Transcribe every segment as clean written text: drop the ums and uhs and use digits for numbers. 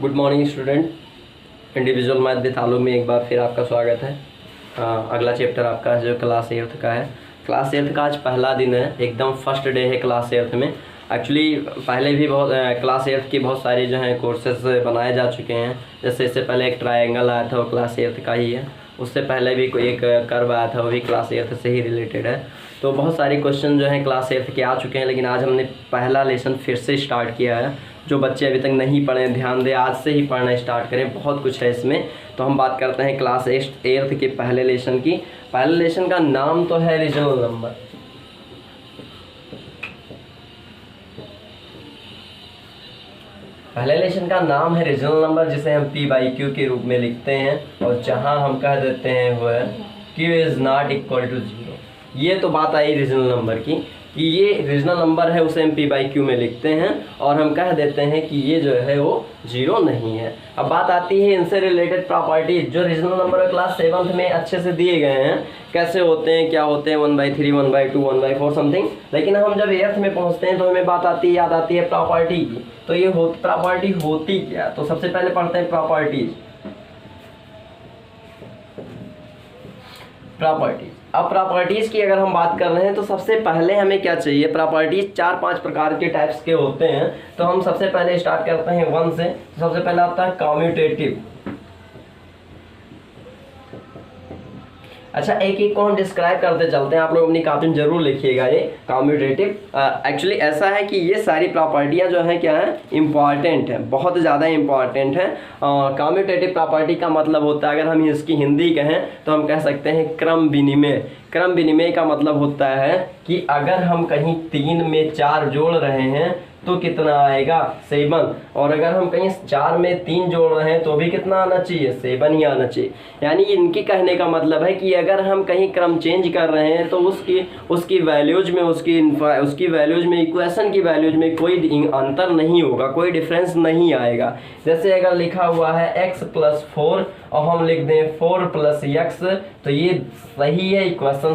Good morning student. Individual math with आलू में एक बार फिर आपका स्वागत है। अगला चैप्टर आपका जो क्लास 8th का है। क्लास 8th का आज पहला दिन है, एकदम फर्स्ट डे है क्लास 8th में। एक्चुअली पहले भी बहुत क्लास 8th की बहुत सारी जो है कोर्सेज बनाए जा चुके हैं। जैसे इससे पहले एक ट्रायंगल आया था, वो क्लास 8th का ही है। उससे पहले भी कोई एक कर्व आया था, वो भी क्लास 8th से ही रिलेटेड है। तो बहुत सारे क्वेश्चन जो हैं क्लास 8th के आ चुके हैं, लेकिन आज हमने पहला लेसन फिर से स्टार्ट किया है। जो बच्चे अभी तक नहीं पढ़े ध्यान दें, आज से ही पढ़ना स्टार्ट करें, बहुत कुछ है इसमें। तो हम बात करते हैं क्लास 8th के पहले लेसन की। पहले लेसन का नाम तो है रीजनल नंबर। पहले लेसन का नाम है रीजनल नंबर, जिसे हम P/Q के रूप में लिखते हैं, और जहां हम कह देते हैं वो Q is not equal to 0। ये तो बात आई रीजनल नंबर की कि ये रीजनल नंबर है, उसे हम P/Q में लिखते हैं और हम कह देते हैं कि ये जो है वो 0 नहीं है। अब बात आती है इनसे रिलेटेड प्रॉपर्टीज जो रीजनल नंबर क्लास 7th में अच्छे से दिए गए हैं, कैसे होते हैं, क्या होते हैं, 1/3, 1/2, 1/4 समथिंग। लेकिन हम जब 8th में पहुंचते हैं तो हमें बात याद आती है प्रॉपर्टी की। तो ये प्रॉपर्टी होती क्या? तो सबसे पहले पढ़ते हैं प्रॉपर्टीज। अब प्रॉपर्टीज की अगर हम बात कर रहे हैं तो सबसे पहले हमें क्या चाहिए? प्रॉपर्टीज 4-5 प्रकार के टाइप्स के होते हैं। तो हम सबसे पहले स्टार्ट करते हैं 1 से। सबसे पहले आता है कम्यूटेटिव। अच्छा, एक एक को हम डिस्क्राइब करते चलते हैं, आप लोग अपनी कॉपी में जरूर लिखिएगा ये कम्यूटेटिव। एक्चुअली ऐसा है कि ये सारी प्रॉपर्टियां जो हैं क्या है, इम्पॉर्टेंट है, बहुत ज़्यादा इम्पॉर्टेंट है। कम्यूटेटिव प्रॉपर्टी का मतलब होता है, अगर हम इसकी हिंदी कहें तो हम कह सकते हैं क्रम विनिमय। क्रम विनिमय का मतलब होता है कि अगर हम कहीं 3 में 4 जोड़ रहे हैं तो कितना आएगा? 7। और अगर हम कहीं 4 में 3 जोड़ रहे हैं तो भी कितना आना चाहिए? 7 ही आना चाहिए। यानी इनके कहने का मतलब है कि अगर हम कहीं क्रम चेंज कर रहे हैं तो उसकी वैल्यूज में उसकी वैल्यूज में इक्वेशन की वैल्यूज में कोई अंतर नहीं होगा, कोई डिफरेंस नहीं आएगा। जैसे अगर लिखा हुआ है x+4 और हम लिख दें 4+x, तो ये सही है, इक्वेशन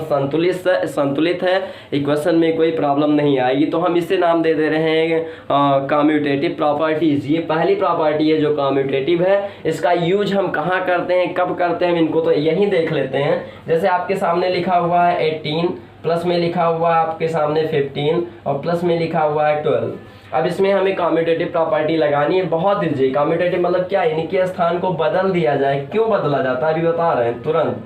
संतुलित है, इक्वेशन में कोई प्रॉब्लम नहीं आएगी। तो हम इसे नाम दे रहे हैं कम्यूटेटिव प्रॉपर्टीज। ये पहली प्रॉपर्टी है जो कम्यूटेटिव है। इसका यूज हम कहाँ करते हैं, कब करते हैं, इनको तो यहीं देख लेते हैं। जैसे आपके सामने लिखा हुआ है 18, प्लस में लिखा हुआ है आपके सामने 15 और प्लस में लिखा हुआ है 12। अब इसमें हमें कम्यूटेटिव प्रॉपर्टी लगानी है, बहुत ईजी। कम्यूटेटिव मतलब क्या? इनके स्थान को बदल दिया जाए। क्यों बदला जाता है अभी बता रहे हैं। तुरंत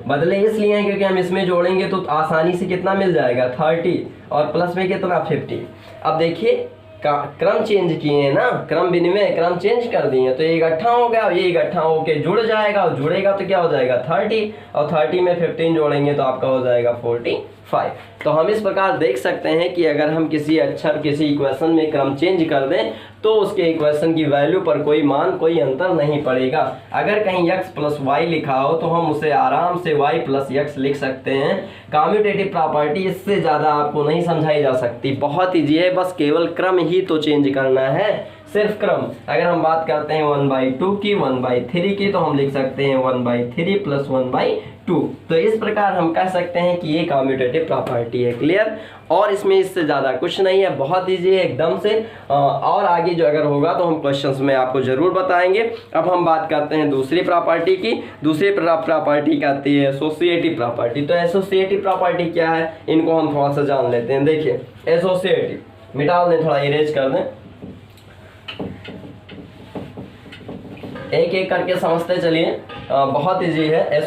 बदले इसलिए हैं क्योंकि हम इसमें जोड़ेंगे तो आसानी से कितना मिल जाएगा? 30 और प्लस में कितना? 50। अब देखिए क्रम चेंज किए हैं ना, क्रम विनिमय, क्रम चेंज कर दिए, तो ये इकट्ठा हो गया, ये इकट्ठा होके जुड़ जाएगा, और जुड़ेगा तो क्या हो जाएगा? 30, और 30 में 15 जोड़ेंगे तो आपका हो जाएगा 45। तो हम इस प्रकार देख सकते हैं कि अगर हम किसी अक्षर किसी इक्वेशन में क्रम चेंज कर दें तो उसके इक्वेशन की वैल्यू पर कोई अंतर नहीं पड़ेगा। अगर कहीं x+y लिखा हो तो हम उसे आराम से y+x लिख सकते हैं। कम्यूटेटिव प्रॉपर्टी इससे ज़्यादा आपको नहीं समझाई जा सकती, बहुत ईजी है, बस केवल क्रम ही तो चेंज करना है, सिर्फ क्रम। अगर हम बात करते हैं 1/2 की, 1/3 की, तो हम लिख सकते हैं 1/3 + 1/2। तो इस प्रकार हम कह सकते हैं कि ये कम्यूटेटिव प्रॉपर्टी है। क्लियर? और इसमें इससे ज़्यादा कुछ नहीं है, बहुत ईजी है एकदम से। और आगे जो अगर होगा तो हम क्वेश्चंस में आपको ज़रूर बताएंगे। अब हम बात करते हैं दूसरी प्रॉपर्टी की। दूसरी प्रॉपर्टी कहती है एसोसिएटिव प्रॉपर्टी। तो एसोसिएटिव प्रॉपर्टी क्या है, इनको हम थोड़ा सा जान लेते हैं। देखिए एसोसिएटिव, मिटा दें, थोड़ा इरेज कर दें, एक एक करके समझते चलिए, बहुत इजी है।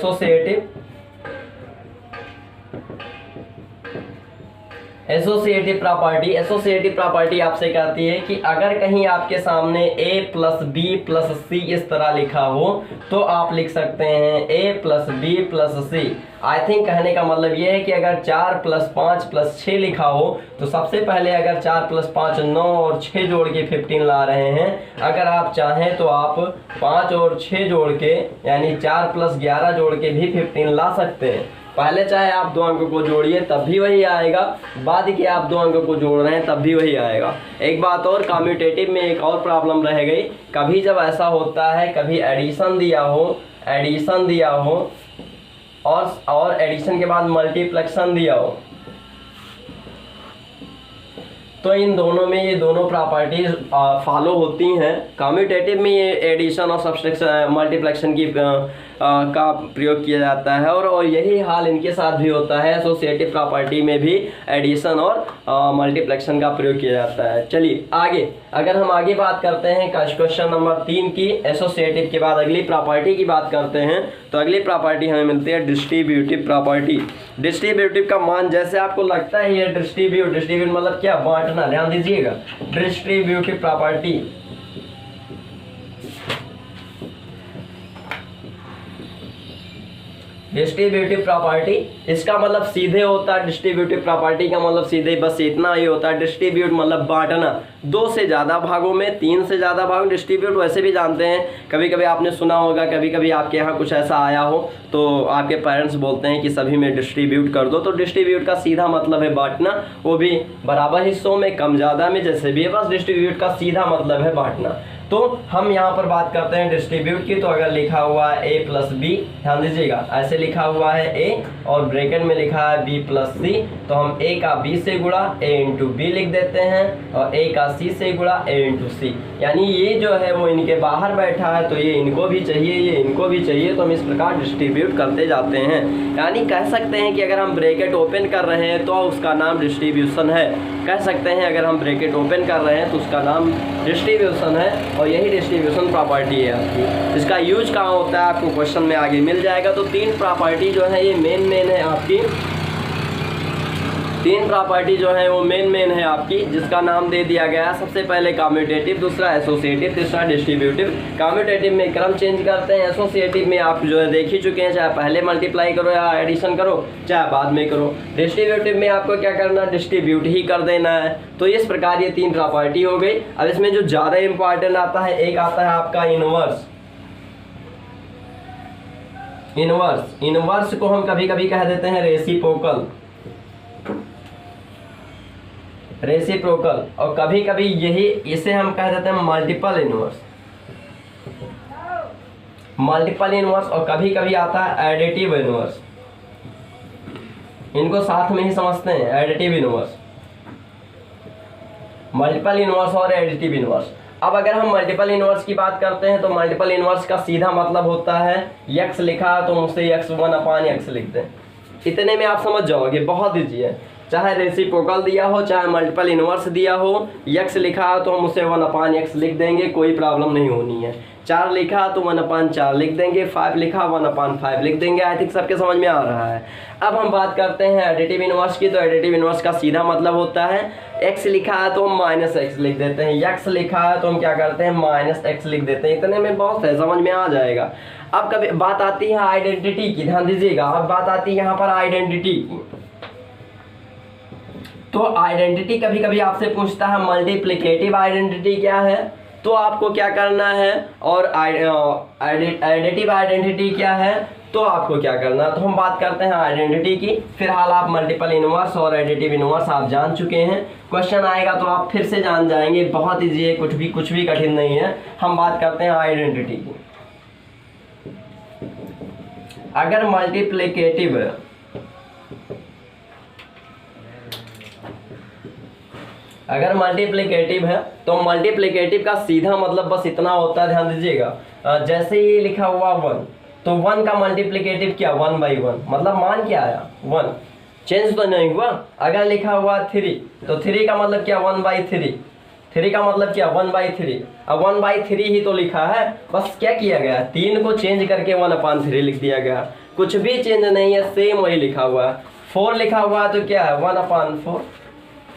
एसोसिएटिव प्रॉपर्टी आपसे कहती है कि अगर कहीं आपके सामने a+b+c इस तरह लिखा हो तो आप लिख सकते हैं a+b+c। आई थिंक कहने का मतलब ये है कि अगर 4 + 5 + 6 लिखा हो तो सबसे पहले अगर 4 + 5 9 और 6 जोड़ के 15 ला रहे हैं। अगर आप चाहें तो आप 5 और 6 जोड़ के यानी 4 + 11 जोड़ के भी 15 ला सकते हैं। पहले चाहे आप 2 अंकों को जोड़िए तब भी वही आएगा, बाद कि आप 2 अंकों को जोड़ रहे हैं तब भी वही आएगा। एक बात और, कम्यूटेटिव में एक और प्रॉब्लम रह गई। कभी जब ऐसा होता है, कभी एडिशन दिया हो और एडिशन के बाद मल्टीप्लिकेशन दिया हो, तो इन दोनों में ये दोनों प्रॉपर्टीज फॉलो होती हैं। कम्यूटेटिव में ये एडिशन और सब्सट्रैक्शन मल्टीप्लिकेशन की का प्रयोग किया जाता है और यही हाल इनके साथ भी होता है। एसोसिएटिव प्रॉपर्टी में भी एडिशन और मल्टीप्लिकेशन का प्रयोग किया जाता है। चलिए आगे, अगर हम आगे बात करते हैं क्वेश्चन नंबर 3 की, एसोसिएटिव के बाद अगली प्रॉपर्टी की बात करते हैं, तो अगली प्रॉपर्टी हमें मिलती है डिस्ट्रीब्यूटिव प्रॉपर्टी। डिस्ट्रीब्यूटिव का मान जैसे आपको लगता है ये डिस्ट्रीब्यूट मतलब क्या, बांटना, ध्यान दीजिएगा। डिस्ट्रीब्यूटिव प्रॉपर्टी डिस्ट्रीब्यूटिव प्रॉपर्टी इसका मतलब सीधे होता है, डिस्ट्रीब्यूटिव प्रॉपर्टी का मतलब सीधे बस इतना ही होता है। डिस्ट्रीब्यूट मतलब बांटना, 2 से ज़्यादा भागों में, 3 से ज़्यादा भागों। डिस्ट्रीब्यूट वैसे भी जानते हैं, कभी कभी आपने सुना होगा, कभी कभी आपके यहाँ कुछ ऐसा आया हो तो आपके पेरेंट्स बोलते हैं कि सभी में डिस्ट्रीब्यूट कर दो। तो डिस्ट्रीब्यूट का सीधा मतलब है बांटना, वो भी बराबर हिस्सों में, कम ज़्यादा में, जैसे भी है, बस डिस्ट्रीब्यूट का सीधा मतलब है बांटना। तो हम यहाँ पर बात करते हैं डिस्ट्रीब्यूट की, तो अगर लिखा हुआ है a प्लस बी, ध्यान दीजिएगा, ऐसे लिखा हुआ है a और ब्रैकेट में लिखा है b प्लस सी, तो हम a का b से गुणा a इंटू बी लिख देते हैं और a का c से गुणा a इंटू सी। यानी ये जो है वो इनके बाहर बैठा है, तो ये इनको भी चाहिए, ये इनको भी चाहिए, तो हम इस प्रकार डिस्ट्रीब्यूट करते जाते हैं। यानी कह सकते हैं कि अगर हम ब्रैकेट ओपन कर रहे हैं तो उसका नाम डिस्ट्रीब्यूशन है। कह सकते हैं अगर हम ब्रैकेट ओपन कर रहे हैं तो उसका नाम डिस्ट्रीब्यूशन है और यही डिस्ट्रीब्यूशन प्रॉपर्टी है आपकी। इसका यूज कहाँ होता है आपको क्वेश्चन में आगे मिल जाएगा। तो 3 प्रॉपर्टी जो है ये मेन है आपकी, 3 प्रॉपर्टी जो है वो मेन है आपकी, जिसका नाम दे दिया गया है। सबसे पहले कम्यूटेटिव, दूसरा एसोसिएटिव, तीसरा डिस्ट्रीब्यूटिव। कम्यूटेटिव में क्रम चेंज करते हैं, एसोसिएटिव में आप जो है देख ही चुके हैं, चाहे पहले मल्टीप्लाई करो या एडिशन करो, चाहे बाद में करो। डिस्ट्रीब्यूटिव में आपको क्या करना है, डिस्ट्रीब्यूट ही कर देना है। तो इस प्रकार ये 3 प्रॉपर्टी हो गई। अब इसमें जो ज़्यादा इंपॉर्टेंट आता है, एक आता है आपका इनवर्स। इनवर्स को हम कभी कभी कह देते हैं रेसिप्रोकल, और कभी कभी यही इसे हम कह देते हैं मल्टीपल इनवर्स, और कभी कभी आता है एडिटिव इनवर्स। इनको साथ में ही समझते हैं, एडिटिव इनवर्स, मल्टीपल इनवर्स और एडिटिव इनवर्स। अब अगर हम मल्टीपल इनवर्स की बात करते हैं तो मल्टीपल इनवर्स का सीधा मतलब होता है, x लिखा तो मुझसे x1/x लिख दें। इतने में आप समझ जाओगे, बहुत ईजी है। चाहे रेसिप्रोकल दिया हो, चाहे मल्टीपल इनवर्स दिया हो, x लिखा तो हम उसे 1/x लिख देंगे, कोई प्रॉब्लम नहीं होनी है। 4 लिखा तो 1/4 लिख देंगे, 5 लिखा 1/5 लिख देंगे। आई थिंक सबके समझ में आ रहा है। अब हम बात करते हैं एडिटिव इनवर्स की, तो एडिटिव इनवर्स का सीधा मतलब होता है, x लिखा है तो हम -x लिख देते हैं, x लिखा है तो हम क्या करते हैं, -x लिख देते हैं। इतने में बहुत है, समझ में आ जाएगा। अब कभी बात आती है आइडेंटिटी की, ध्यान दीजिएगा। अब बात आती है यहाँ पर आइडेंटिटी की। तो आइडेंटिटी कभी कभी आपसे पूछता है मल्टीप्लिकेटिव आइडेंटिटी क्या है, तो आपको क्या करना है, और एडिटिव आइडेंटिटी क्या है, तो आपको क्या करना है। तो हम बात करते हैं आइडेंटिटी की। फिलहाल आप मल्टीपल इनवर्स और एडिटिव इनवर्स आप जान चुके हैं, क्वेश्चन आएगा तो आप फिर से जान जाएंगे, बहुत ईजी है, कुछ भी कठिन नहीं है। हम बात करते हैं आइडेंटिटी की। अगर मल्टीप्लिकेटिव है तो मल्टीप्लिकेटिव का सीधा मतलब बस इतना होता है, ध्यान दीजिएगा। जैसे ही लिखा हुआ 1, तो 1 का मल्टीप्लिकेटिव क्या, 1/1, मतलब मान क्या आया, 1, चेंज तो नहीं हुआ। अगर लिखा हुआ 3, तो 3 का मतलब क्या, 1/3, 3 का मतलब क्या, 1/3। अब 1/3 ही तो लिखा है, बस क्या किया गया, 3 को चेंज करके 1/3 लिख दिया गया, कुछ भी चेंज नहीं है, सेम वही लिखा हुआ है। 4 लिखा हुआ है तो क्या है, 1/4।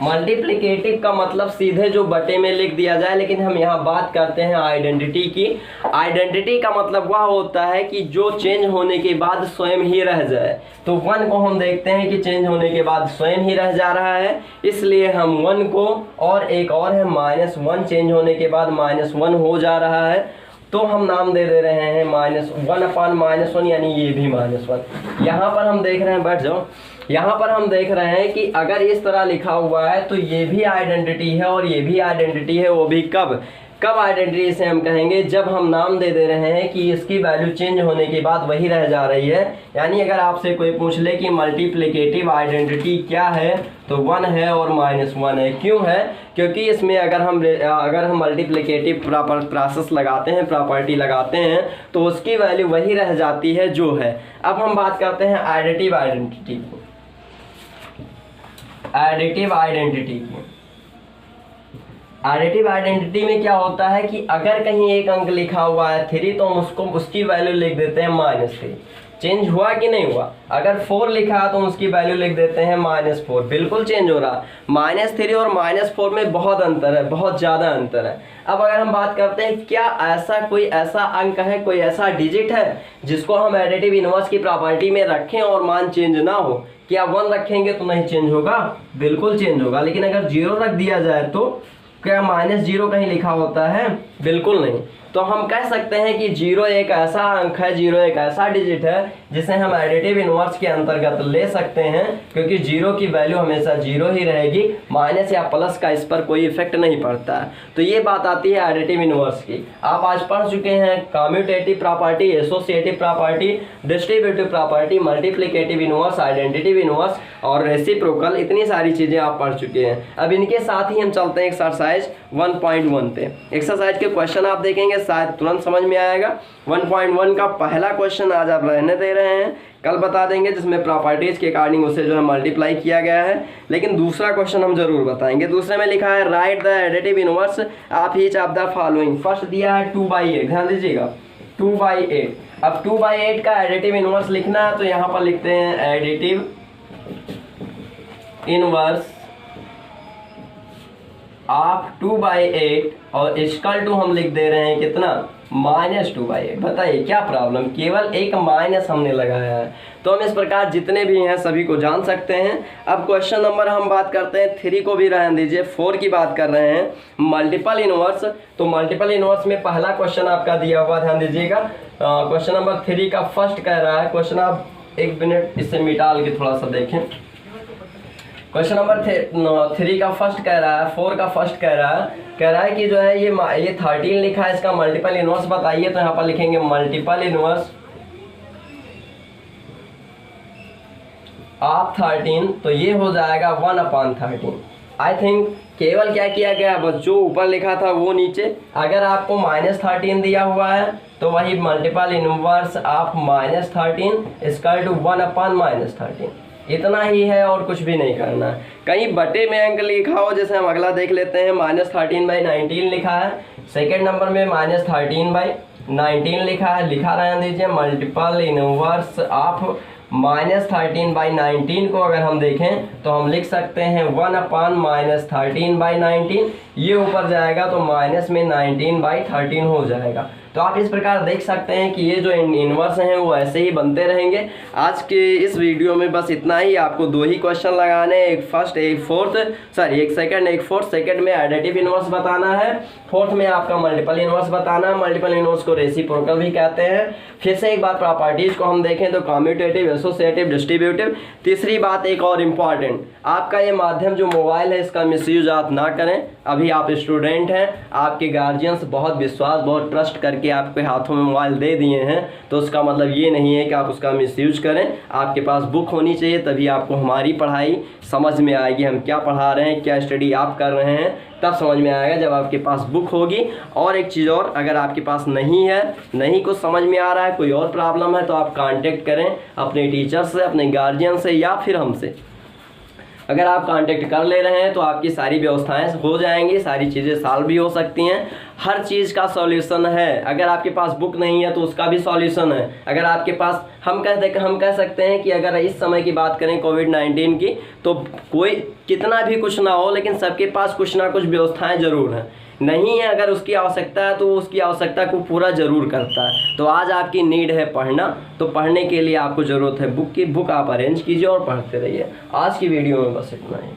मल्टीप्लिकेटिव का मतलब सीधे जो बटे में लिख दिया जाए, लेकिन हम यहाँ बात करते हैं आइडेंटिटी की। आइडेंटिटी का मतलब वह होता है कि जो चेंज होने के बाद स्वयं ही रह जाए। तो 1 को हम देखते हैं कि चेंज होने के बाद स्वयं ही रह जा रहा है, इसलिए हम 1 को, और एक और है -1, चेंज होने के बाद -1 हो जा रहा है, तो हम नाम दे रहे हैं -1/-1, यानी ये भी -1। यहाँ पर हम देख रहे हैं, बैठ जाओ, यहाँ पर हम देख रहे हैं कि अगर इस तरह लिखा हुआ है तो ये भी आइडेंटिटी है और ये भी आइडेंटिटी है, वो भी कब, कब आइडेंटिटी इसे हम कहेंगे, जब हम नाम दे दे रहे हैं कि इसकी वैल्यू चेंज होने के बाद वही रह जा रही है। यानी अगर आपसे कोई पूछ ले कि मल्टीप्लिकेटिव आइडेंटिटी क्या है, तो 1 है और -1 है। क्यों है? क्योंकि इसमें अगर हम मल्टीप्लिकेटिव प्रोसेस लगाते हैं, प्रॉपर्टी लगाते हैं, तो उसकी वैल्यू वही रह जाती है जो है। अब हम बात करते हैं एडिटिव आइडेंटिटी की। एडिटिव आइडेंटिटी में क्या होता है कि अगर कहीं एक अंक लिखा हुआ है 3, तो हम उसकी वैल्यू लिख देते हैं -3। चेंज हुआ कि नहीं हुआ? अगर 4 लिखा है तो उसकी वैल्यू लिख देते हैं -4। बिल्कुल चेंज हो रहा। -3 और -4 में बहुत अंतर है, बहुत ज़्यादा अंतर है। अब अगर हम बात करते हैं क्या कोई ऐसा अंक है, कोई ऐसा डिजिट है जिसको हम एडिटिव इनवर्स की प्रॉपर्टी में रखें और मान चेंज ना हो? क्या 1 रखेंगे तो नहीं चेंज होगा? बिल्कुल चेंज होगा। लेकिन अगर 0 रख दिया जाए तो क्या -0 कहीं लिखा होता है? बिल्कुल नहीं। तो हम कह सकते हैं कि 0 एक ऐसा अंक है, 0 एक ऐसा डिजिट है जिसे हम एडिटिव इनवर्स के अंतर्गत ले सकते हैं, क्योंकि 0 की वैल्यू हमेशा 0 ही रहेगी, माइनस या प्लस का इस पर कोई इफेक्ट नहीं पड़ता है। तो ये बात आती है एडिटिव इनवर्स की। आप आज पढ़ चुके हैं commutative property, associative property, distributive property, multiplicative inverse, identitive inverse और रेसिप्रोकल, इतनी सारी चीज़ें आप पढ़ चुके हैं। अब इनके साथ ही हम चलते हैं एक्सरसाइज 1.1 पे। एक्सरसाइज के क्वेश्चन आप देखेंगे शायद तुरंत समझ में आएगा। 1.1 का पहला क्वेश्चन आज आप रहने दे रहे हैं, कल बता देंगे, जिसमें प्रॉपर्टीज के अकॉर्डिंग उसे जो है मल्टीप्लाई किया गया है। लेकिन दूसरा क्वेश्चन हम जरूर बताएंगे। दूसरे में लिखा है right the additive inverse of each of the following. First दिया है 2/8, ध्यान दीजिएगा 2/8। अब 2/8 का एडिटिव इनवर्स लिखना है तो यहाँ पर लिखते हैं एडिटिव इनवर्स ऑफ 2/8 और इक्वल टू हम लिख दे रहे हैं कितना, -2/8। बताइए क्या प्रॉब्लम, केवल एक माइनस हमने लगाया है। तो हम इस प्रकार जितने भी हैं सभी को जान सकते हैं। अब क्वेश्चन नंबर हम बात करते हैं 3 को भी रहने दीजिए, 4 की बात कर रहे हैं, मल्टीपल इनवर्स। तो मल्टीपल इनवर्स में पहला क्वेश्चन आपका दिया हुआ, ध्यान दीजिएगा। क्वेश्चन नंबर 3 का फर्स्ट कह रहा है, क्वेश्चन आप 1 मिनट इससे मिटाल के थोड़ा सा देखें। क्वेश्चन नंबर 3 का फर्स्ट कह रहा है, 4 का फर्स्ट कह रहा है कि जो है ये 13 लिखा है, इसका मल्टीपल इनवर्स बताइए। तो यहाँ पर लिखेंगे मल्टीपल इनवर्स ऑफ 13, तो ये हो जाएगा 1/13। आई थिंक केवल क्या किया गया, बस जो ऊपर लिखा था वो नीचे। अगर आपको -13 दिया हुआ है तो वही multiple inverse of -13 equal to 1/-13, इतना ही है और कुछ भी नहीं करना है। कहीं बटे में अंक लिखा हो, जैसे हम अगला देख लेते हैं, -13/19 लिखा है। सेकेंड नंबर में -13/19 लिखा है, लिखा रहने दीजिए। मल्टीपल इनवर्स ऑफ -13/19 को अगर हम देखें तो हम लिख सकते हैं 1/-13/19। ये ऊपर जाएगा तो माइनस में 19/13 हो जाएगा। तो आप इस प्रकार देख सकते हैं कि ये जो इनवर्स हैं वो ऐसे ही बनते रहेंगे। आज के इस वीडियो में बस इतना ही। आपको 2 ही क्वेश्चन लगाने हैं, एक फर्स्ट एक फोर्थ, सॉरी एक सेकंड एक फोर्थ। सेकंड में एडिटिव इनवर्स बताना है, फोर्थ में आपका मल्टीपल इनवर्स बताना है। मल्टीपल इनवर्स को रेसिप्रोकल भी कहते हैं। फिर से एक बात प्रॉपर्टीज को हम देखें तो कम्यूटेटिव, एसोसिएटिव, डिस्ट्रीब्यूटिव। तीसरी बात एक और इम्पॉर्टेंट, आपका ये माध्यम जो मोबाइल है इसका मिसयूज आप ना करें। अभी आप स्टूडेंट हैं, आपके गार्जियंस बहुत विश्वास, बहुत ट्रस्ट करके आपके हाथों में मोबाइल दे दिए हैं, तो उसका मतलब ये नहीं है कि आप उसका मिसयूज करें। आपके पास बुक होनी चाहिए, तभी आपको हमारी पढ़ाई समझ में आएगी। हम क्या पढ़ा रहे हैं, क्या स्टडी आप कर रहे हैं, तब समझ में आएगा जब आपके पास बुक होगी। और एक चीज़ और, अगर आपके पास नहीं है, नहीं कुछ समझ में आ रहा है, कोई और प्रॉब्लम है, तो आप कांटेक्ट करें अपने टीचर से, अपने गार्जियन से या फिर हमसे। अगर आप कांटेक्ट कर ले रहे हैं तो आपकी सारी व्यवस्थाएं हो जाएंगी, सारी चीज़ें सॉल्व भी हो सकती हैं। हर चीज़ का सॉल्यूशन है। अगर आपके पास बुक नहीं है तो उसका भी सॉल्यूशन है। अगर आपके पास, हम कह सकते हैं कि अगर इस समय की बात करें कोविड-19 की, तो कोई कितना भी कुछ ना हो, लेकिन सबके पास कुछ ना कुछ व्यवस्थाएं ज़रूर हैं। नहीं है अगर उसकी आवश्यकता है तो उसकी आवश्यकता को पूरा ज़रूर करता है। तो आज आपकी नीड है पढ़ना, तो पढ़ने के लिए आपको ज़रूरत है बुक की। बुक आप अरेंज कीजिए और पढ़ते रहिए। आज की वीडियो में बस इतना ही।